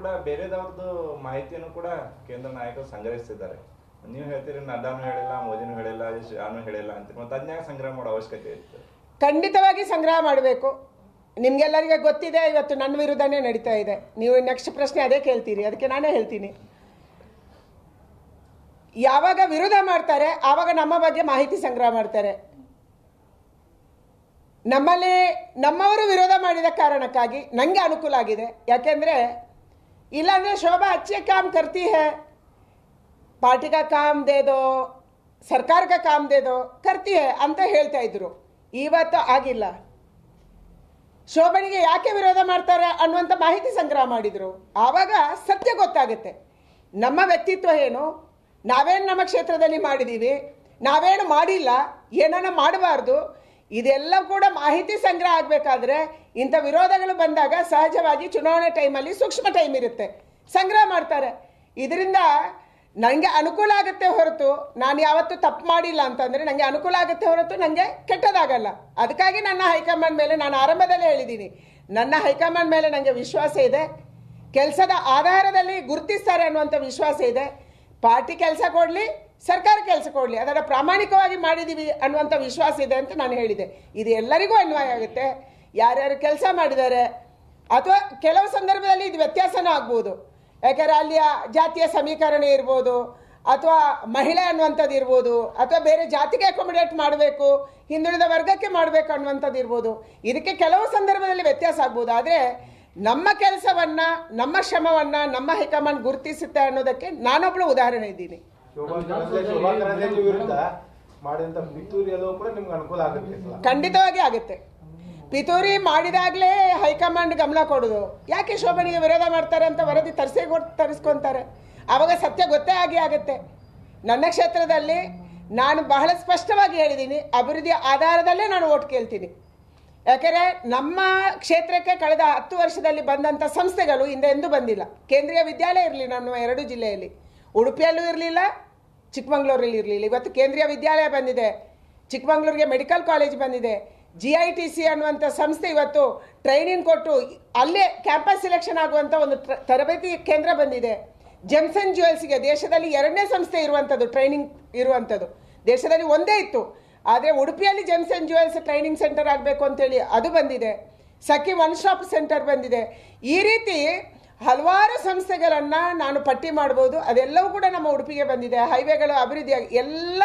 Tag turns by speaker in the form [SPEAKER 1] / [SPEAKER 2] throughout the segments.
[SPEAKER 1] ಕೂಡ ಬೇರೆದವ್ರದ್ದು ಮಾಹಿತಿಯನ್ನು ಕೂಡ ಕೇಂದ್ರ ನಾಯಕರು ಸಂಗ್ರಹಿಸ್ತಿದ್ದಾರೆ. ನೀವು ಹೇಳ್ತೀರಿ ನಡ್ಡಾನು ಹೇಳಿಲ್ಲ, ಮೋದಿನೂ ಹೇಳಿಲ್ಲ, ಶಾನು ಹೇಳಿಲ್ಲ ಅಂತ, ಮತ್ತೆ ಅದನ್ಯಾಗ ಸಂಗ್ರಹ ಮಾಡೋ ಅವಶ್ಯಕತೆ ಇತ್ತು?
[SPEAKER 2] ಖಂಡಿತವಾಗಿ ಸಂಗ್ರಹ ಮಾಡಬೇಕು. ನಿಮ್ಗೆಲ್ಲರಿಗೆ ಗೊತ್ತಿದೆ, ಇವತ್ತು ನನ್ನ ವಿರುದ್ಧನೇ ನಡೀತಾ ಇದೆ. ನೀವು ನೆಕ್ಸ್ಟ್ ಪ್ರಶ್ನೆ ಅದೇ ಕೇಳ್ತೀರಿ, ಅದಕ್ಕೆ ನಾನೇ ಹೇಳ್ತೀನಿ. ಯಾವಾಗ ವಿರೋಧ ಮಾಡ್ತಾರೆ ಆವಾಗ ನಮ್ಮ ಬಗ್ಗೆ ಮಾಹಿತಿ ಸಂಗ್ರಹ ಮಾಡ್ತಾರೆ. ನಮ್ಮಲ್ಲಿ ನಮ್ಮವರು ವಿರೋಧ ಮಾಡಿದ ಕಾರಣಕ್ಕಾಗಿ ನನಗೆ ಅನುಕೂಲ ಆಗಿದೆ. ಯಾಕೆಂದರೆ ಇಲ್ಲಾಂದರೆ ಶೋಭಾ ಅಚ್ಚೆ ಕಾಮ್ ಕರ್ತಿ ಹೈ, ಪಾರ್ಟಿ ಕಾ ಕಾಮ್ ದೇ ದೋ, ಸರ್ಕಾರ ಕಾ ಕಾಮ್ ದೇ ದೋ, ಕರ್ತಿ ಹೈ ಅಂತ ಹೇಳ್ತಾ ಇದ್ರು. ಇವತ್ತು ಆಗಿಲ್ಲ. ಶೋಭನಿಗೆ ಯಾಕೆ ವಿರೋಧ ಮಾಡ್ತಾರೆ ಅನ್ನುವಂಥ ಮಾಹಿತಿ ಸಂಗ್ರಹ ಮಾಡಿದರು. ಆವಾಗ ಸತ್ಯ ಗೊತ್ತಾಗುತ್ತೆ. ನಮ್ಮ ವ್ಯಕ್ತಿತ್ವ ಏನು, ನಾವೇನು ನಮ್ಮ ಕ್ಷೇತ್ರದಲ್ಲಿ ಮಾಡಿದ್ದೀವಿ, ನಾವೇನು ಮಾಡಿಲ್ಲ, ಏನನ್ನ ಮಾಡಬಾರ್ದು, ಇದೆಲ್ಲ ಕೂಡ ಮಾಹಿತಿ ಸಂಗ್ರಹ ಆಗಬೇಕಾದ್ರೆ ಇಂಥ ವಿರೋಧಗಳು ಬಂದಾಗ ಸಹಜವಾಗಿ ಚುನಾವಣೆ ಟೈಮಲ್ಲಿ ಸೂಕ್ಷ್ಮ ಟೈಮ್ ಇರುತ್ತೆ, ಸಂಗ್ರಹ ಮಾಡ್ತಾರೆ. ಇದರಿಂದ ನನಗೆ ಅನುಕೂಲ ಆಗುತ್ತೆ ಹೊರತು, ನಾನು ಯಾವತ್ತೂ ತಪ್ಪು ಮಾಡಿಲ್ಲ ಅಂತಂದರೆ ನನಗೆ ಅನುಕೂಲ ಆಗುತ್ತೆ ಹೊರತು ನನಗೆ ಕೆಟ್ಟದಾಗಲ್ಲ. ಅದಕ್ಕಾಗಿ ನನ್ನ ಹೈಕಮಾಂಡ್ ಮೇಲೆ ನಾನು ಆರಂಭದಲ್ಲೇ ಹೇಳಿದ್ದೀನಿ, ನನ್ನ ಹೈಕಮಾಂಡ್ ಮೇಲೆ ನನಗೆ ವಿಶ್ವಾಸ ಇದೆ. ಕೆಲಸದ ಆಧಾರದಲ್ಲಿ ಗುರುತಿಸ್ತಾರೆ ಅನ್ನುವಂಥ ವಿಶ್ವಾಸ ಇದೆ. ಪಾರ್ಟಿ ಕೆಲಸ ಕೊಡಲಿ, ಸರ್ಕಾರ ಕೆಲಸ ಕೊಡಲಿ, ಅದನ್ನು ಪ್ರಾಮಾಣಿಕವಾಗಿ ಮಾಡಿದ್ದೀವಿ ಅನ್ನುವಂಥ ವಿಶ್ವಾಸ ಇದೆ ಅಂತ ನಾನು ಹೇಳಿದೆ. ಇದು ಎಲ್ಲರಿಗೂ ಅನ್ವಯ ಆಗುತ್ತೆ. ಯಾರ್ಯಾರು ಕೆಲಸ ಮಾಡಿದ್ದಾರೆ, ಅಥವಾ ಕೆಲವು ಸಂದರ್ಭದಲ್ಲಿ ಇದು ವ್ಯತ್ಯಾಸನೂ ಆಗ್ಬೋದು. ಯಾಕೆಂದರೆ ಅಲ್ಲಿಯ ಜಾತಿಯ ಸಮೀಕರಣ ಇರ್ಬೋದು, ಅಥವಾ ಮಹಿಳೆ ಅನ್ನುವಂಥದ್ದು ಇರ್ಬೋದು, ಅಥವಾ ಬೇರೆ ಜಾತಿಗೆ ಅಕೊಮಡೇಟ್ ಮಾಡಬೇಕು, ಹಿಂದುಳಿದ ವರ್ಗಕ್ಕೆ ಮಾಡಬೇಕು ಅನ್ನುವಂಥದ್ದು ಇರ್ಬೋದು. ಇದಕ್ಕೆ ಕೆಲವು ಸಂದರ್ಭದಲ್ಲಿ ವ್ಯತ್ಯಾಸ ಆಗ್ಬೋದು. ಆದರೆ ನಮ್ಮ ಕೆಲಸವನ್ನು, ನಮ್ಮ ಶ್ರಮವನ್ನು ನಮ್ಮ ಹೈಕಮಾಂಡ್ ಗುರುತಿಸುತ್ತೆ ಅನ್ನೋದಕ್ಕೆ ನಾನೊಬ್ಬಳು ಉದಾಹರಣೆ ಇದ್ದೀನಿ. ಖಂಡಿತವಾಗಿ ಆಗುತ್ತೆ. ಪಿತೂರಿ ಮಾಡಿದಾಗಲೇ ಹೈಕಮಾಂಡ್ ಗಮನ ಕೊಡೋದು. ಯಾಕೆ ಶೋಭನಿಗೆ ವಿರೋಧ ಮಾಡ್ತಾರೆ ಅಂತ ವರದಿ ತರಿಸ್ಕೊಂತಾರೆ. ಆವಾಗ ಸತ್ಯ ಗೊತ್ತೇ ಆಗುತ್ತೆ. ನನ್ನ ಕ್ಷೇತ್ರದಲ್ಲಿ ನಾನು ಬಹಳ ಸ್ಪಷ್ಟವಾಗಿ ಹೇಳಿದ್ದೀನಿ, ಅಭಿವೃದ್ಧಿಯ ಆಧಾರದಲ್ಲೇ ನಾನು ಓಟ್ ಕೇಳ್ತೀನಿ. ಯಾಕೆಂದರೆ ನಮ್ಮ ಕ್ಷೇತ್ರಕ್ಕೆ ಕಳೆದ 10 ವರ್ಷದಲ್ಲಿ ಬಂದಂಥ ಸಂಸ್ಥೆಗಳು ಹಿಂದೆ ಎಂದೂ ಬಂದಿಲ್ಲ. ಕೇಂದ್ರೀಯ ವಿದ್ಯಾಲಯ ಇರಲಿಲ್ಲ ನಮ್ಮ 2 ಜಿಲ್ಲೆಯಲ್ಲಿ, ಉಡುಪಿಯಲ್ಲೂ ಇರಲಿಲ್ಲ, ಚಿಕ್ಕಮಂಗ್ಳೂರಲ್ಲಿ ಇರಲಿಲ್ಲ. ಇವತ್ತು ಕೇಂದ್ರೀಯ ವಿದ್ಯಾಲಯ ಬಂದಿದೆ, ಚಿಕ್ಕಮಂಗ್ಳೂರಿಗೆ ಮೆಡಿಕಲ್ ಕಾಲೇಜ್ ಬಂದಿದೆ, GITC ಅನ್ನುವಂಥ ಸಂಸ್ಥೆ ಇವತ್ತು ಟ್ರೈನಿಂಗ್ ಕೊಟ್ಟು ಅಲ್ಲೇ ಕ್ಯಾಂಪಸ್ ಸೆಲೆಕ್ಷನ್ ಆಗುವಂಥ ಒಂದು ತರಬೇತಿ ಕೇಂದ್ರ ಬಂದಿದೆ. ಜೆಮ್ಸನ್ ಜ್ಯುವೆಲ್ಸ್ಗೆ ದೇಶದಲ್ಲಿ 2ನೇ ಸಂಸ್ಥೆ ಇರುವಂಥದ್ದು, ಟ್ರೈನಿಂಗ್ ಇರುವಂಥದ್ದು. ದೇಶದಲ್ಲಿ ಒಂದೇ ಇತ್ತು, ಆದರೆ ಉಡುಪಿಯಲ್ಲಿ ಜೆಮ್ಸನ್ ಜ್ಯುವೆಲ್ಸ್ ಟ್ರೈನಿಂಗ್ ಸೆಂಟರ್ ಆಗಬೇಕು ಅಂತೇಳಿ ಅದು ಬಂದಿದೆ. ಸಖಿ ಒನ್ ಸ್ಟಾಪ್ ಸೆಂಟರ್ ಬಂದಿದೆ. ಈ ರೀತಿ ಹಲವಾರು ಸಂಸ್ಥೆಗಳನ್ನು ನಾನು ಪಟ್ಟಿ ಮಾಡ್ಬೋದು. ಅದೆಲ್ಲವೂ ಕೂಡ ನಮ್ಮ ಉಡುಪಿಗೆ ಬಂದಿದೆ. ಹೈವೇಗಳು ಅಭಿವೃದ್ಧಿಯಾಗಿ ಎಲ್ಲ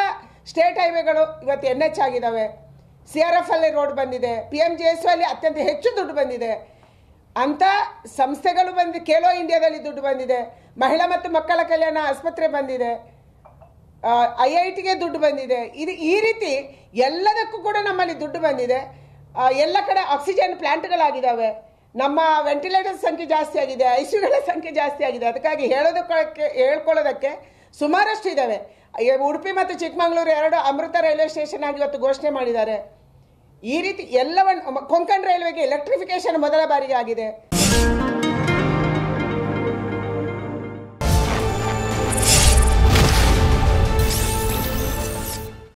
[SPEAKER 2] ಸ್ಟೇಟ್ ಹೈವೇಗಳು ಇವತ್ತು NH ಆಗಿದ್ದಾವೆ. CRF ಅಲ್ಲಿ ರೋಡ್ ಬಂದಿದೆ. PMGSY ಅಲ್ಲಿ ಅತ್ಯಂತ ಹೆಚ್ಚು ದುಡ್ಡು ಬಂದಿದೆ. ಅಂಥ ಸಂಸ್ಥೆಗಳು ಬಂದು ಖೇಲೋ ಇಂಡಿಯಾದಲ್ಲಿ ದುಡ್ಡು ಬಂದಿದೆ. ಮಹಿಳಾ ಮತ್ತು ಮಕ್ಕಳ ಕಲ್ಯಾಣ ಆಸ್ಪತ್ರೆ ಬಂದಿದೆ. IITಗೆ ದುಡ್ಡು ಬಂದಿದೆ. ಈ ರೀತಿ ಎಲ್ಲದಕ್ಕೂ ಕೂಡ ನಮ್ಮಲ್ಲಿ ದುಡ್ಡು ಬಂದಿದೆ. ಎಲ್ಲ ಕಡೆ ಆಕ್ಸಿಜನ್ ಪ್ಲಾಂಟ್ಗಳಾಗಿದ್ದಾವೆ. ನಮ್ಮ ವೆಂಟಿಲೇಟರ್ ಸಂಖ್ಯೆ ಜಾಸ್ತಿ ಆಗಿದೆ, ICUಗಳ ಸಂಖ್ಯೆ ಜಾಸ್ತಿ ಆಗಿದೆ. ಅದಕ್ಕಾಗಿ ಹೇಳ್ಕೊಳ್ಳೋದಕ್ಕೆ ಸುಮಾರಷ್ಟು ಇದ್ದಾವೆ. ಉಡುಪಿ ಮತ್ತು ಚಿಕ್ಕಮಗಳೂರು 2 ಅಮೃತ ರೈಲ್ವೆ ಸ್ಟೇಷನ್ ಆಗಿ ಇವತ್ತು ಘೋಷಣೆ ಮಾಡಿದ್ದಾರೆ. ಈ ರೀತಿ ಎಲ್ಲವನ್ನು, ಕೊಂಕಣ್ ರೈಲ್ವೆಗೆ ಎಲೆಕ್ಟ್ರಿಫಿಕೇಶನ್ ಮೊದಲ ಬಾರಿಗೆ ಆಗಿದೆ.